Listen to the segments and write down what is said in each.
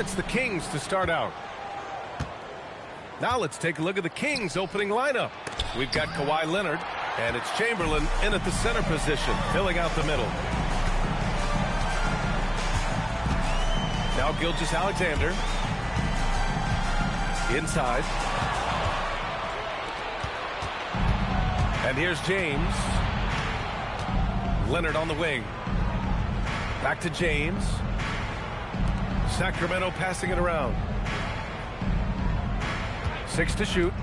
it's the Kings to start out. Now let's take a look at the Kings opening lineup. We've got Kawhi Leonard, and it's Chamberlain in at the center position, filling out the middle. Now Gilgeous-Alexander. Inside. And here's James. Leonard on the wing. Back to James. Sacramento passing it around. 6 to shoot.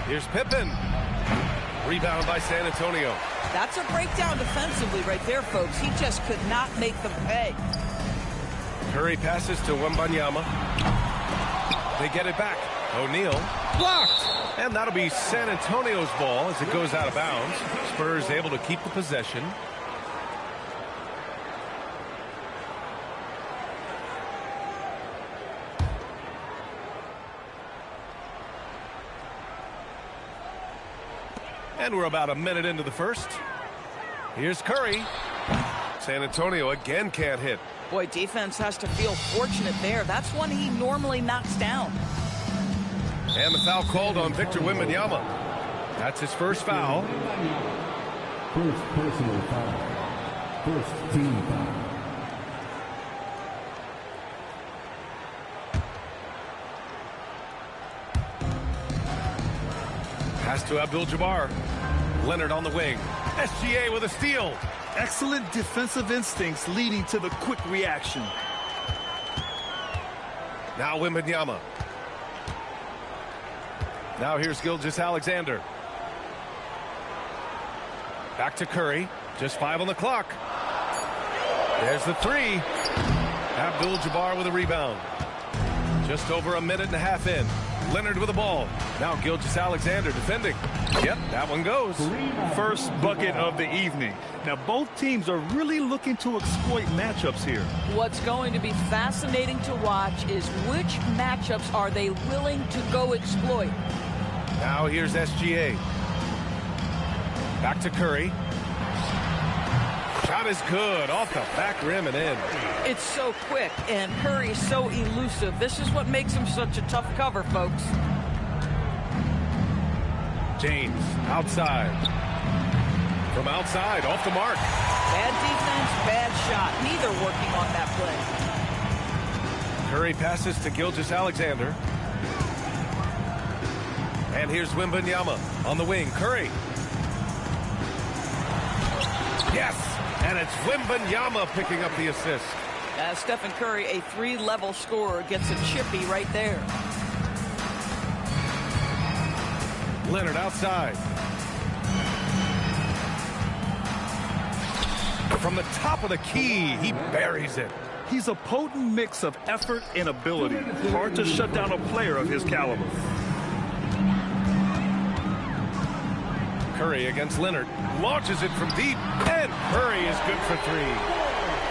Here's Pippen. Rebound by San Antonio. That's a breakdown defensively right there, folks. He just could not make them pay. Curry passes to Wembanyama. They get it back. O'Neal blocked. And that'll be San Antonio's ball as it goes out of bounds. Spurs able to keep the possession. And we're about a minute into the first. Here's Curry. San Antonio again can't hit. Boy, defense has to feel fortunate there. That's one he normally knocks down. And the foul called on Victor Wembanyama. That's his first foul. First personal foul. First team foul. Pass to Abdul-Jabbar. Leonard on the wing. SGA with a steal. Excellent defensive instincts leading to the quick reaction. Now Wembanyama. Now here's Gilgeous-Alexander. Back to Curry. Just 5 on the clock. There's the 3. Abdul-Jabbar with a rebound. Just over a minute and a half in. Leonard with the ball. Now Gilgeous-Alexander defending. Yep, that one goes. First bucket of the evening. Now both teams are really looking to exploit matchups here. What's going to be fascinating to watch is which matchups are they willing to go exploit. Now here's SGA. Back to Curry. Shot is good. Off the back rim and in. It's so quick, and Curry's so elusive. This is what makes him such a tough cover, folks. James outside. From outside, off the mark. Bad defense, bad shot. Neither working on that play. Curry passes to Gilgeous-Alexander. And here's Wembanyama on the wing. Curry. Yes! And it's Wembanyama picking up the assist. Stephen Curry, a 3-level scorer, gets a chippy right there. Leonard outside. From the top of the key, he buries it. He's a potent mix of effort and ability. Hard to shut down a player of his caliber. Curry against Leonard. Launches it from deep. And Curry is good for 3.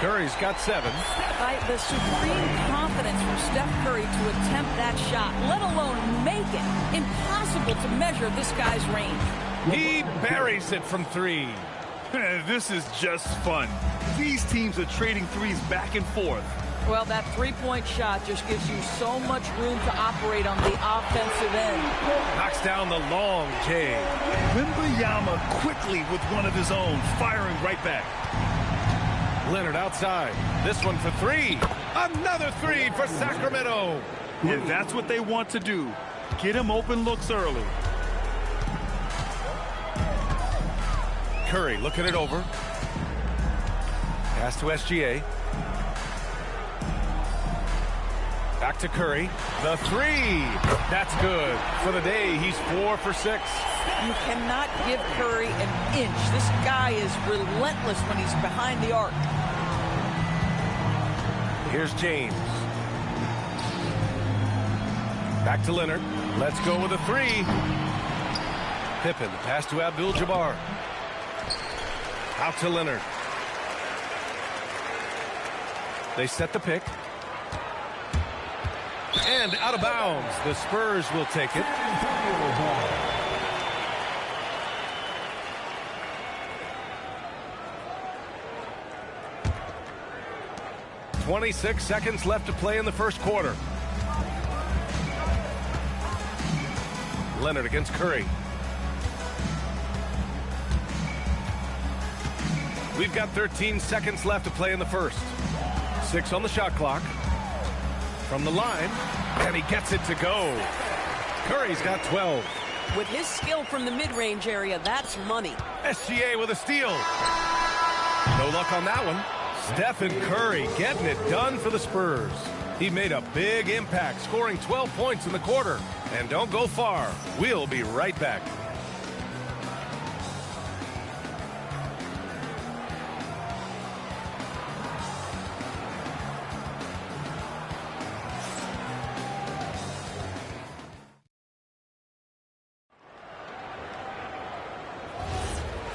Curry's got 7. By the supreme confidence from Steph Curry to attempt that shot, let alone make it. Impossible to measure this guy's range. He buries it from 3. This is just fun. These teams are trading threes back and forth. Well, that three-point shot just gives you so much room to operate on the offensive end. Knocks down the long J. Wembanyama quickly with one of his own, firing right back. Leonard outside. This one for 3. Another 3 for Sacramento. And that's what they want to do. Get him open looks early. Curry looking it over. Pass to SGA. Back to Curry. The 3. That's good. For the day, he's 4 for 6. You cannot give Curry an inch. This guy is relentless when he's behind the arc. Here's James. Back to Leonard. Let's go with a 3. Pippen, pass to Abdul-Jabbar. Out to Leonard. They set the pick. And out of bounds. The Spurs will take it. 26 seconds left to play in the first quarter. Leonard against Curry. We've got 13 seconds left to play in the first. 6 on the shot clock. From the line, and he gets it to go. Curry's got 12. With his skill from the mid-range area, that's money. SGA with a steal. No luck on that one. Stephen Curry getting it done for the Spurs. He made a big impact, scoring 12 points in the quarter. And don't go far. We'll be right back.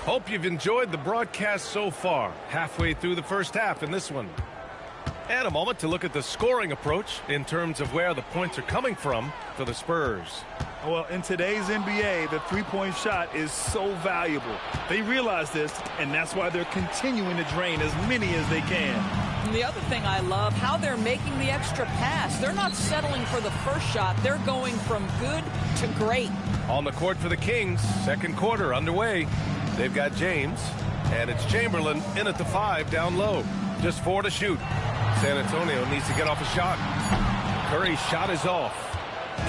Hope you've enjoyed the broadcast so far. Halfway through the first half in this one. And a moment to look at the scoring approach in terms of where the points are coming from for the Spurs. Well, in today's NBA, the three-point shot is so valuable. They realize this, and that's why they're continuing to drain as many as they can. And the other thing I love, how they're making the extra pass. They're not settling for the first shot. They're going from good to great. On the court for the Kings, second quarter underway. They've got James, and it's Chamberlain in at the 5 down low. Just 4 to shoot. San Antonio needs to get off a shot. Curry's shot is off.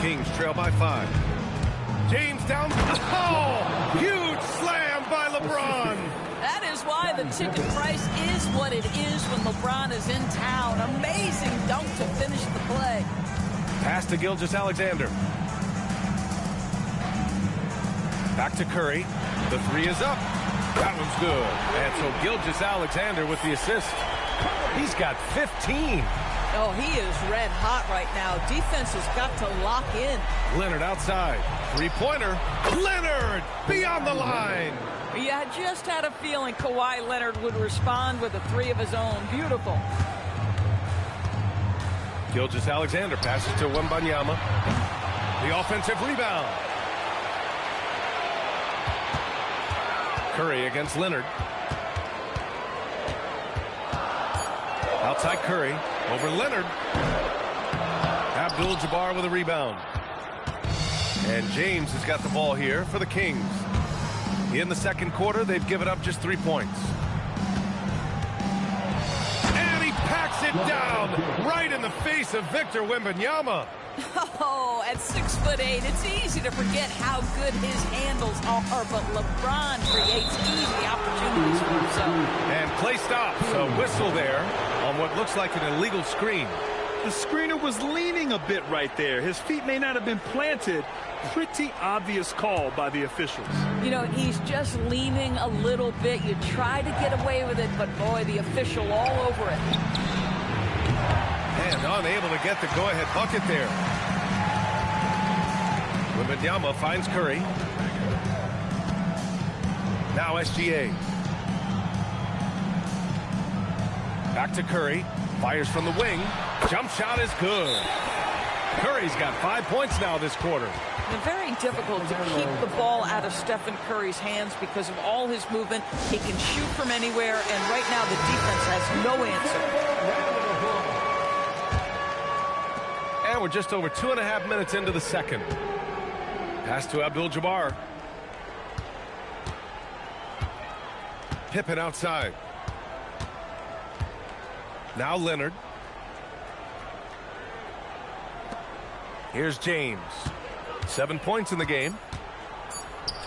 Kings trail by 5. James down. Oh! Huge slam by LeBron. That is why the ticket price is what it is when LeBron is in town. Amazing dunk to finish the play. Pass to Gilgeous-Alexander. Back to Curry. The 3 is up. That one's good. And so Gilgeous-Alexander with the assist. He's got 15. Oh, he is red hot right now. Defense has got to lock in. Leonard outside. Three-pointer. Leonard beyond the line. Yeah, I just had a feeling Kawhi Leonard would respond with a 3 of his own. Beautiful. Gilgeous-Alexander passes to Wembanyama. The offensive rebound. Curry against Leonard. Outside Curry. Over Leonard. Abdul-Jabbar with a rebound. And James has got the ball here for the Kings. In the second quarter, they've given up just 3 points. And he packs it down right in the face of Victor Wembanyama. Oh, at 6'8", it's easy to forget how good his handles are, but LeBron creates easy opportunities for himself. And play stops. A whistle there on what looks like an illegal screen. The screener was leaning a bit right there. His feet may not have been planted. Pretty obvious call by the officials. You know, he's just leaning a little bit. You try to get away with it, but boy, the official all over it. And unable to get the go-ahead bucket there. Wembanyama finds Curry. Now SGA. Back to Curry. Fires from the wing. Jump shot is good. Curry's got 5 points now this quarter. And very difficult to keep the ball out of Stephen Curry's hands because of all his movement. He can shoot from anywhere, and right now the defense has no answer. And we're just over 2.5 minutes into the second. Pass to Abdul-Jabbar. Pippen outside. Now Leonard. Here's James. 7 points in the game.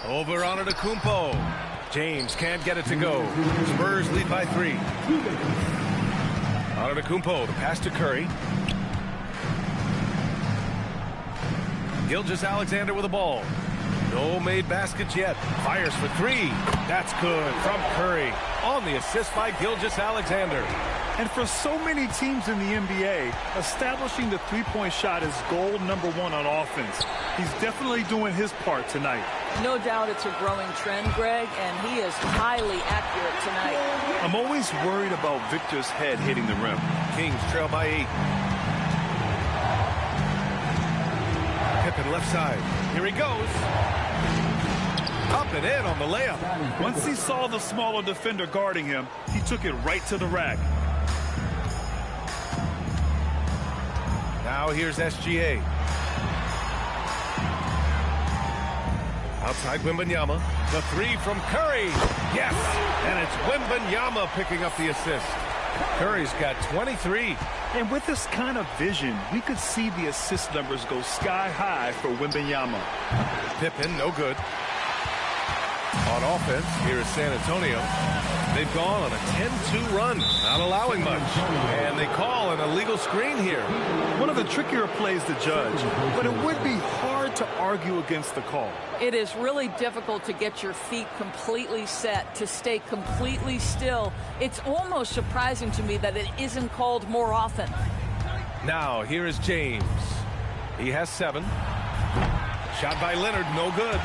Over on Antetokounmpo. James can't get it to go. Spurs lead by 3. Antetokounmpo, the pass to Curry. Gilgeous-Alexander with the ball. No made baskets yet. Fires for 3. That's good from Curry. On the assist by Gilgeous-Alexander. And for so many teams in the NBA, establishing the three-point shot is goal number 1 on offense. He's definitely doing his part tonight. No doubt it's a growing trend, Greg, and he is highly accurate tonight. I'm always worried about Victor's head hitting the rim. Kings trail by 8. Pippen left side. Here he goes. Up and in on the layup. Once he saw the smaller defender guarding him, he took it right to the rack. Now here's SGA. Outside Wembanyama. The three from Curry. Yes! And it's Wembanyama picking up the assist. Curry's got 23. And with this kind of vision, we could see the assist numbers go sky high for Wembanyama. Pippen, no good. On offense, here is San Antonio. They've gone on a 10-2 run, not allowing much. And they call an illegal screen here. One of the trickier plays to judge, but it would be hard to argue against the call. It is really difficult to get your feet completely set, to stay completely still. It's almost surprising to me that it isn't called more often. Now, here is James. He has 7. Shot by Leonard, no good.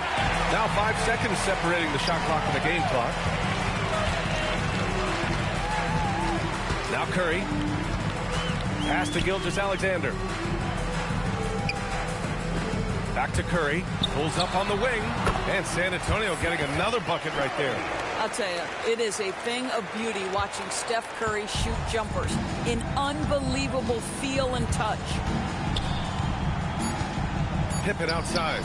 Now 5 seconds separating the shot clock and the game clock. Now Curry. Pass to Gilgeous-Alexander. Back to Curry. Pulls up on the wing. And San Antonio getting another bucket right there. I'll tell you, it is a thing of beauty watching Steph Curry shoot jumpers. An unbelievable feel and touch. Pippen outside.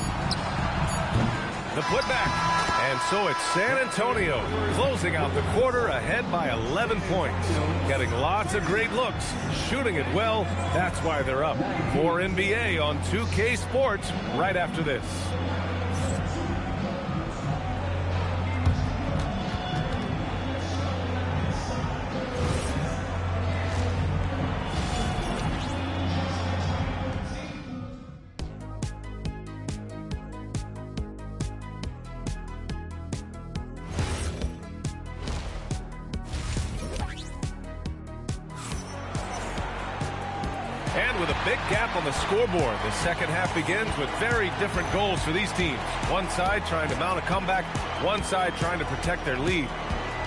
The putback. And so it's San Antonio closing out the quarter ahead by 11 points. Getting lots of great looks, shooting it well. That's why they're up. More NBA on 2K Sports right after this. And with a big gap on the scoreboard, the second half begins with very different goals for these teams. One side trying to mount a comeback, one side trying to protect their lead.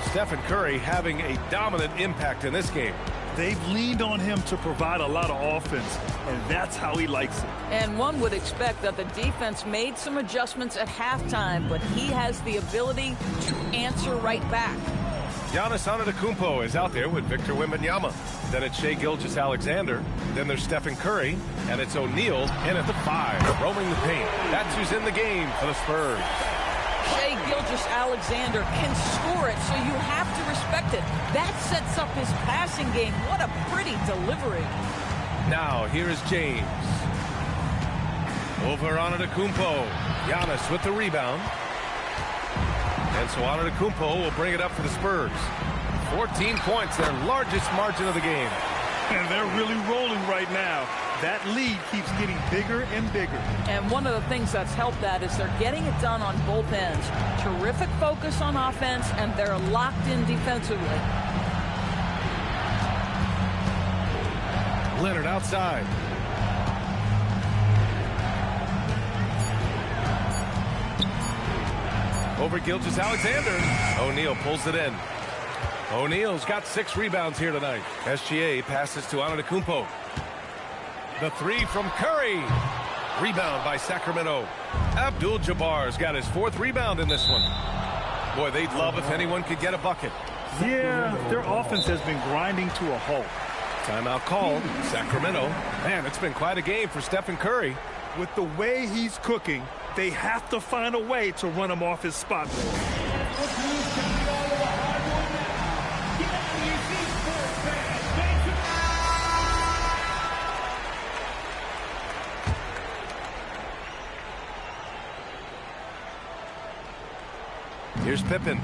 Stephen Curry having a dominant impact in this game. They've leaned on him to provide a lot of offense, and that's how he likes it. And one would expect that the defense made some adjustments at halftime, but he has the ability to answer right back. Giannis Antetokounmpo is out there with Victor Wembanyama. Then it's Shai Gilgeous-Alexander. Then there's Stephen Curry. And it's O'Neal in at the 5, roaming the paint. That's who's in the game for the Spurs. Shai Gilgeous-Alexander can score it, so you have to respect it. That sets up his passing game. What a pretty delivery. Now, here is James. Over Antetokounmpo. Giannis with the rebound. And so Antetokounmpo will bring it up for the Spurs. 14 points, their largest margin of the game. And they're really rolling right now. That lead keeps getting bigger and bigger. And one of the things that's helped that is they're getting it done on both ends. Terrific focus on offense, and they're locked in defensively. Leonard outside. Over Gilgeous-Alexander. O'Neal pulls it in. O'Neal's got 6 rebounds here tonight. SGA passes to Antetokounmpo. The 3 from Curry. Rebound by Sacramento. Abdul-Jabbar's got his 4th rebound in this one. Boy, they'd love if anyone could get a bucket. Yeah, their offense has been grinding to a halt. Timeout called. Sacramento. Man, it's been quite a game for Stephen Curry. With the way he's cooking, they have to find a way to run him off his spot. Here's Pippen.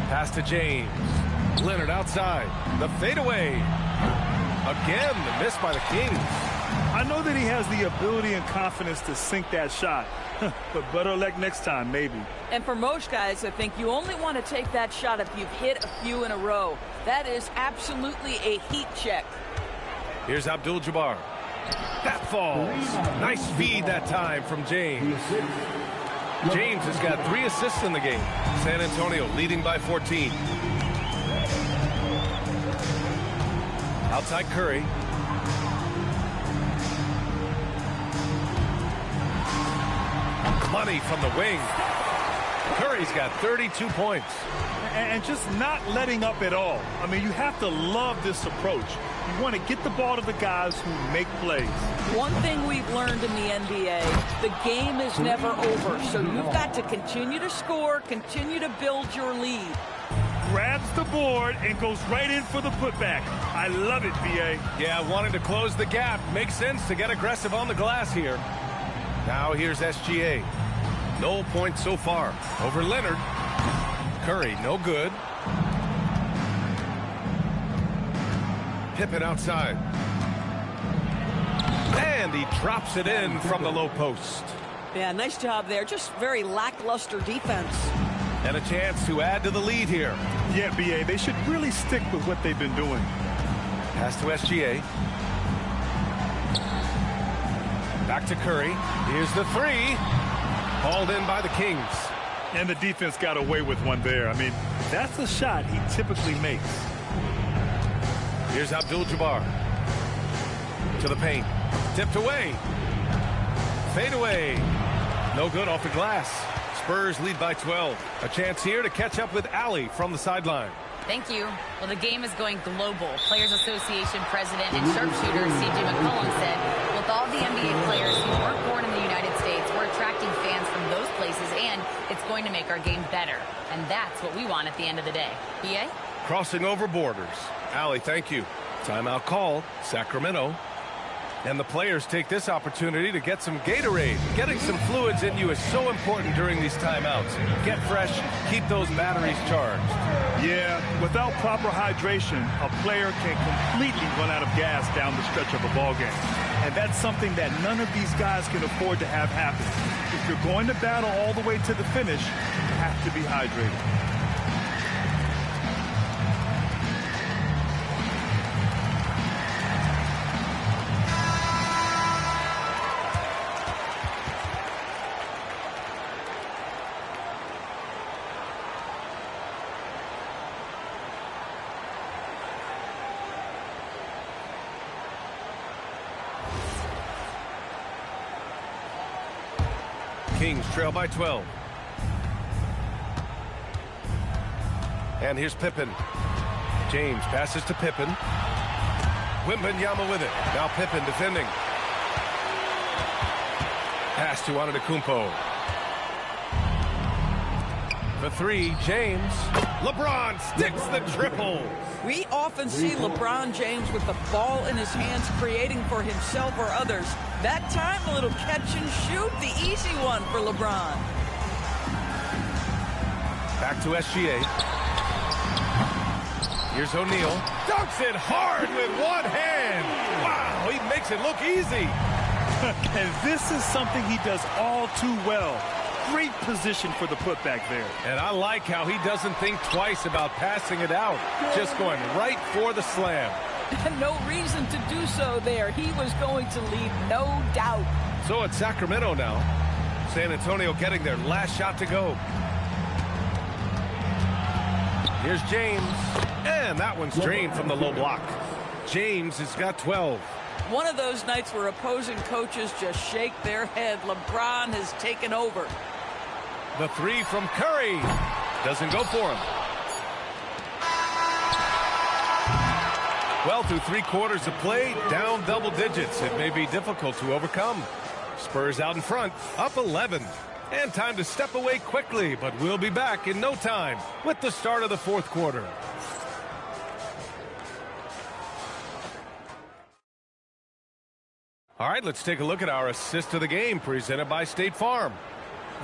Pass to James. Leonard outside. The fadeaway. Again, the miss by the Kings. I know that he has the ability and confidence to sink that shot, but better luck next time, maybe. And for most guys, I think you only want to take that shot if you've hit a few in a row. That is absolutely a heat check. Here's Abdul-Jabbar. That falls. Nice feed that time from James. James has got 3 assists in the game. San Antonio leading by 14. Outside Curry. Money from the wing. Curry's got 32 points. And just not letting up at all. I mean, you have to love this approach. You want to get the ball to the guys who make plays. One thing we've learned in the NBA, the game is never over. So you've got to continue to score, continue to build your lead. Grabs the board and goes right in for the putback. I love it, B.A. Yeah, wanting to close the gap. Makes sense to get aggressive on the glass here. Now here's SGA. No points so far. Over Leonard. Curry, no good. Pippen outside. And he drops it in from the low post. Yeah, nice job there. Just very lackluster defense. And a chance to add to the lead here. Yeah, B.A., they should really stick with what they've been doing. Pass to SGA. Back to Curry. Here's the three. Called in by the Kings. And the defense got away with one there. I mean, that's a shot he typically makes. Here's Abdul-Jabbar. To the paint. Tipped away. Fade away. No good off the glass. Spurs lead by 12. A chance here to catch up with Allie from the sideline. Thank you. Well, the game is going global. Players Association President and sharpshooter C.J. McCollum said, with all the NBA players who weren't born in the United States, we're attracting fans from those places, and it's going to make our game better. And that's what we want at the end of the day. B.A.? Crossing over borders. Allie, thank you. Timeout called. Sacramento. And the players take this opportunity to get some Gatorade. Getting some fluids in you is so important during these timeouts. Get fresh, keep those batteries charged. Yeah, without proper hydration, a player can completely run out of gas down the stretch of a ball game. And that's something that none of these guys can afford to have happen. If you're going to battle all the way to the finish, you have to be hydrated. Kings trail by 12. And here's Pippen. James passes to Pippen. Wembanyama with it. Now Pippen defending. Pass to Antetokounmpo. For three, James. LeBron sticks the triple. We often see LeBron James with the ball in his hands, creating for himself or others. That time, a little catch and shoot, the easy one for LeBron. Back to SGA. Here's O'Neal. Dunks it hard with one hand. Wow, he makes it look easy. And this is something he does all too well. Great position for the putback there. And I like how he doesn't think twice about passing it out. Just going right for the slam. No reason to do so there. He was going to leave, no doubt. So it's Sacramento now. San Antonio getting their last shot to go. Here's James. And that one's drained from the low block. James has got 12. One of those nights where opposing coaches just shake their head. LeBron has taken over. The three from Curry. Doesn't go for him. Well, through 3 quarters of play, down double digits. It may be difficult to overcome. Spurs out in front, up 11. And time to step away quickly, but we'll be back in no time with the start of the 4th quarter. All right, let's take a look at our assist of the game presented by State Farm.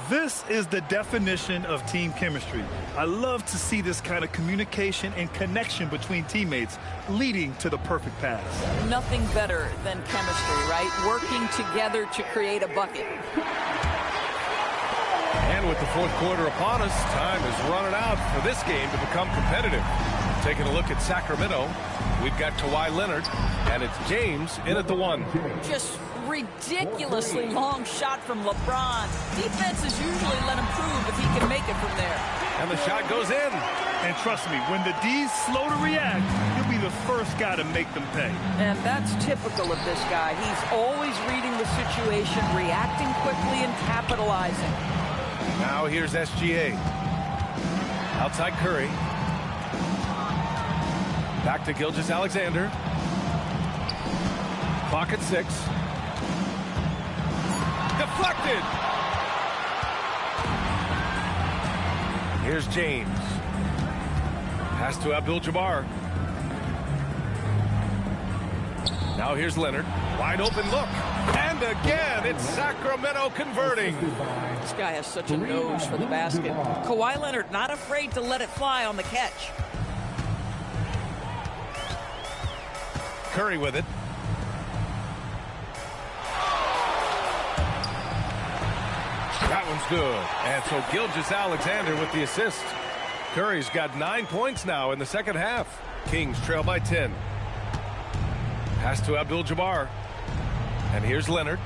This is the definition of team chemistry. I love to see this kind of communication and connection between teammates leading to the perfect pass. Nothing better than chemistry, right? Working together to create a bucket. And with the 4th quarter upon us, time is running out for this game to become competitive. Taking a look at Sacramento, we've got Kawhi Leonard, and it's James in at the 1. Just ridiculously long shot from LeBron. Defenses usually let him prove if he can make it from there. And the shot goes in. And trust me, when the D's slow to react, he'll be the first guy to make them pay. And that's typical of this guy. He's always reading the situation, reacting quickly and capitalizing. Now here's SGA. Outside Curry. Back to Gilgeous-Alexander. Clock at 6. Deflected. Here's James. Pass to Abdul-Jabbar. Now here's Leonard. Wide open look. And again, it's Sacramento converting. This guy has such a nose for the basket. Kawhi Leonard not afraid to let it fly on the catch. Curry with it. That one's good. And so Gilgeous-Alexander with the assist. Curry's got 9 points now in the second half. Kings trail by 10. Pass to Abdul-Jabbar. And here's Leonard.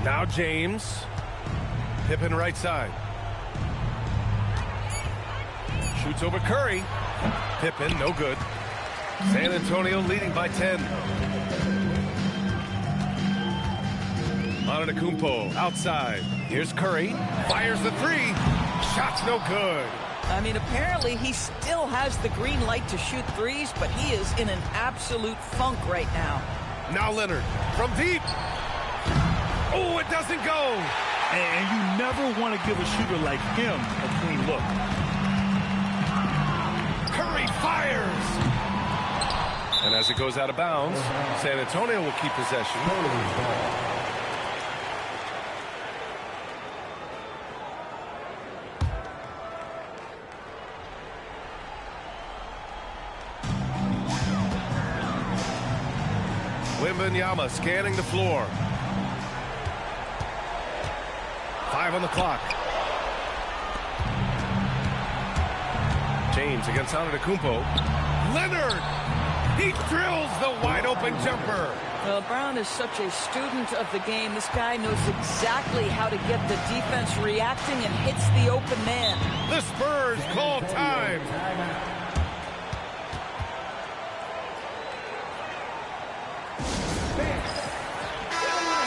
Now James. Pippen right side. Shoots over Curry. Pippen, no good. San Antonio leading by 10. Antetokounmpo outside. Here's Curry. Fires the 3. Shot's no good. I mean, apparently he still has the green light to shoot threes, but he is in an absolute funk right now. Now Leonard from deep. Oh, it doesn't go. And you never want to give a shooter like him a clean look. Curry fires. And as it goes out of bounds, San Antonio will keep possession. Wembanyama scanning the floor. 5 on the clock. James against Antetokounmpo. Leonard! He drills the wide open jumper. Well, Brown is such a student of the game. This guy knows exactly how to get the defense reacting and hits the open man. The Spurs call time.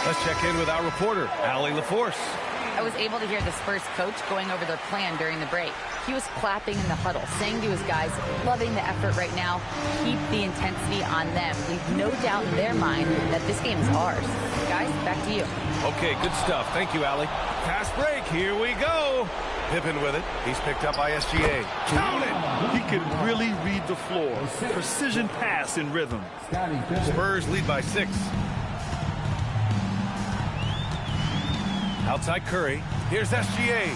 Let's check in with our reporter, Allie LaForce. I was able to hear the Spurs coach going over their plan during the break. He was clapping in the huddle, saying to his guys, loving the effort right now, keep the intensity on them. Leave no doubt in their mind that this game is ours. Guys, back to you. Okay, good stuff. Thank you, Allie. Fast break. Here we go. Pippen with it. He's picked up by SGA. Count it. He can really read the floor. Precision pass in rhythm. Spurs lead by 6. Outside Curry. Here's SGA.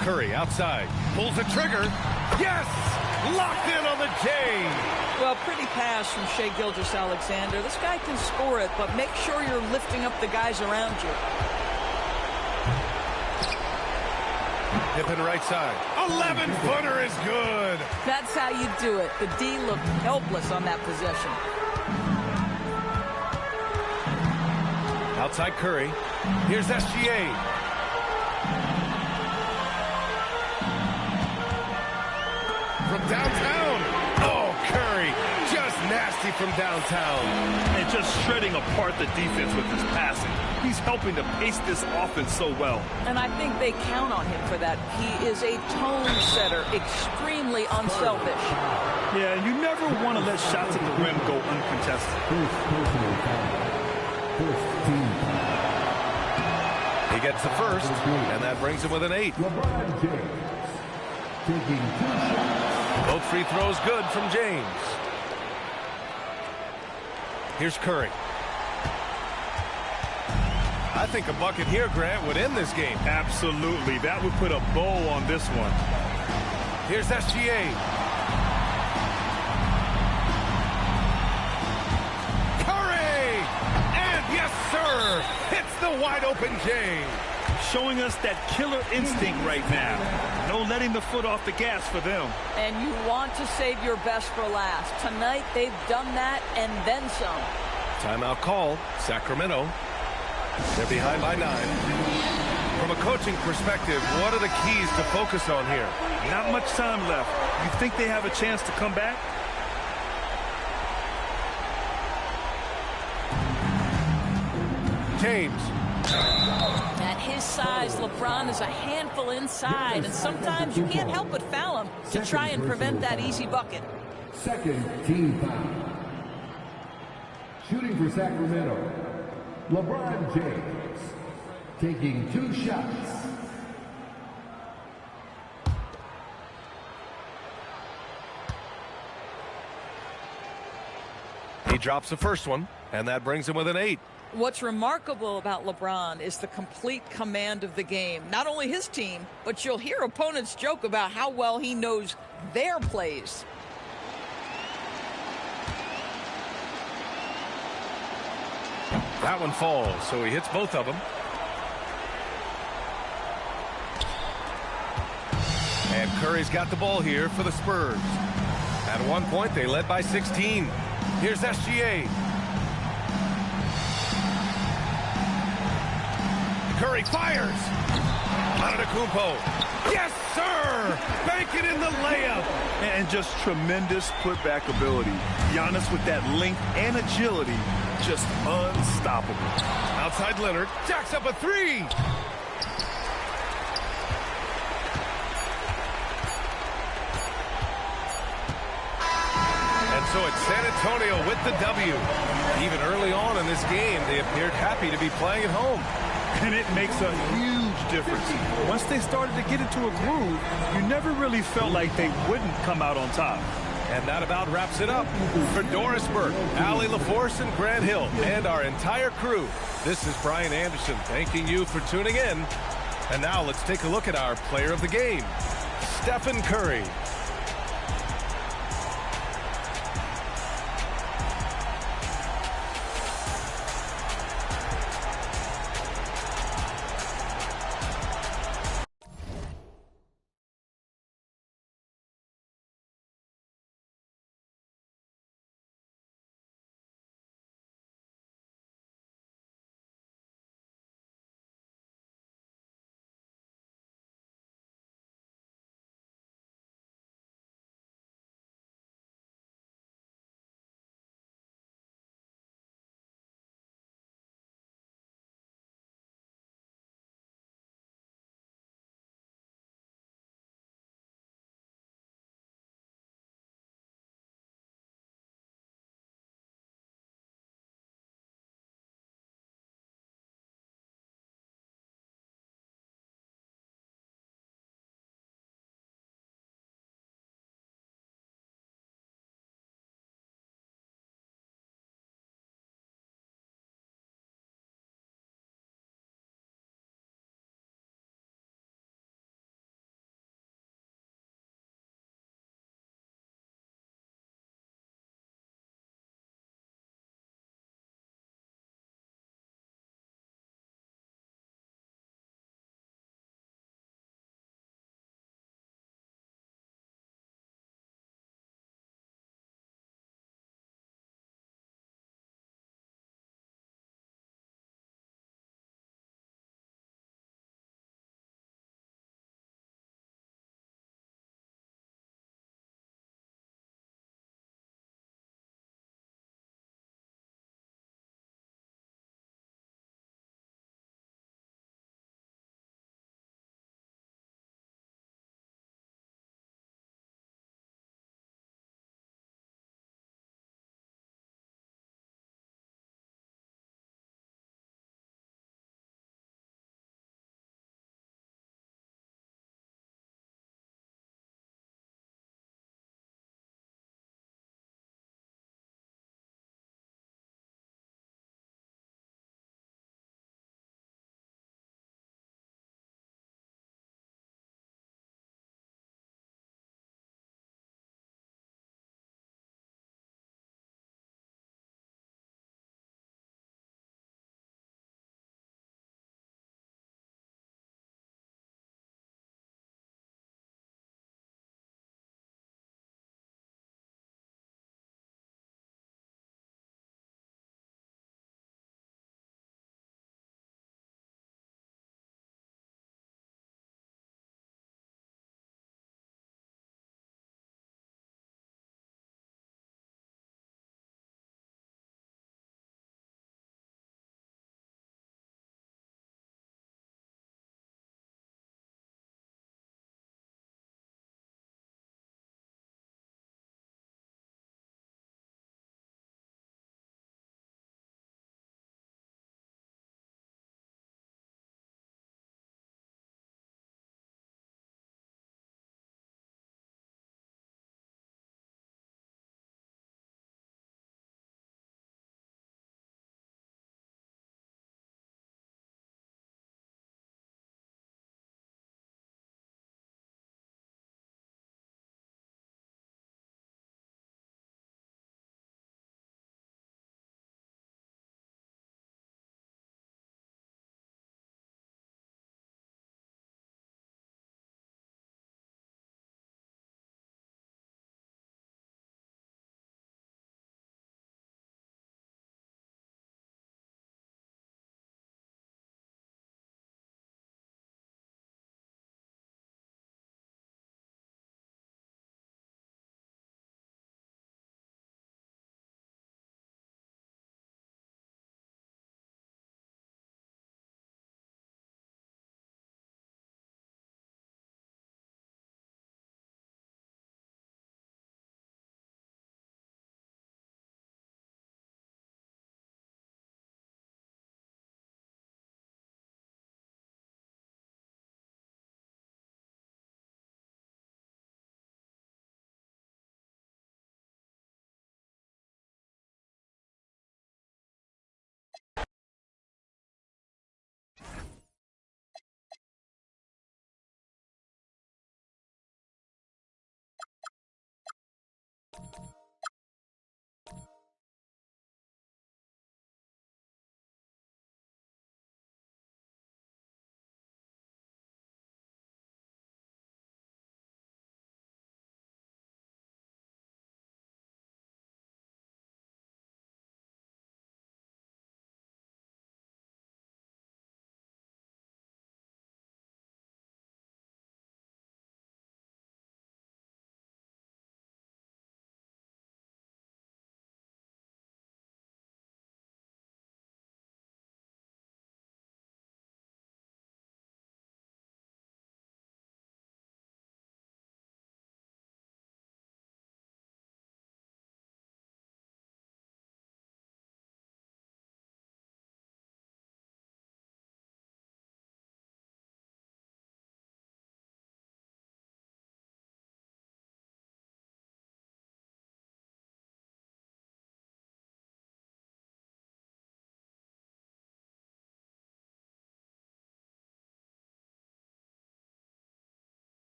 Curry outside. Pulls the trigger. Yes! Locked in on the J. Well, pretty pass from Shai Gilgeous-Alexander. This guy can score it, but make sure you're lifting up the guys around you. Pippen right side. 11-footer is good. That's how you do it. The D looked helpless on that possession. Outside Curry. Here's SGA. From downtown. Oh, Curry. Just nasty from downtown. And just shredding apart the defense with his passing. He's helping to pace this offense so well. And I think they count on him for that. He is a tone setter, extremely unselfish. Yeah, and you never want to let shots at the rim go uncontested. He gets the first, and that brings him with an 8. Both free throws good from James. Here's Curry. I think a bucket here, Grant, would end this game. Absolutely. That would put a bow on this one. Here's SGA. Curry! And yes, sir! Hits the wide open J. Showing us that killer instinct right now. No letting the foot off the gas for them. And you want to save your best for last. Tonight, they've done that and then some. Timeout call. Sacramento. They're behind by 9. From a coaching perspective, what are the keys to focus on here? Not much time left. You think they have a chance to come back? James At his size, LeBron is a handful inside, and sometimes you can't help but foul him to try and prevent that easy bucket. Second team foul. Shooting for Sacramento, LeBron James, taking 2 shots. He drops the first one, and that brings him with an 8. What's remarkable about LeBron is the complete command of the game. Not only his team, but you'll hear opponents joke about how well he knows their plays. That one falls, so he hits both of them. And Curry's got the ball here for the Spurs. At one point, they led by 16. Here's SGA. Curry fires. Antetokounmpo. Yes, sir! Bank it in the layup. And just tremendous putback ability. Giannis with that length and agility, just unstoppable. Outside Leonard, jacks up a 3. And so it's San Antonio with the W. Even early on in this game, they appeared happy to be playing at home. And it makes a huge difference. Once they started to get into a groove, you never really felt like they wouldn't come out on top. And that about wraps it up. For Doris Burke, Allie LaForce, and Grant Hill, and our entire crew, this is Brian Anderson thanking you for tuning in. And now let's take a look at our player of the game, Stephen Curry.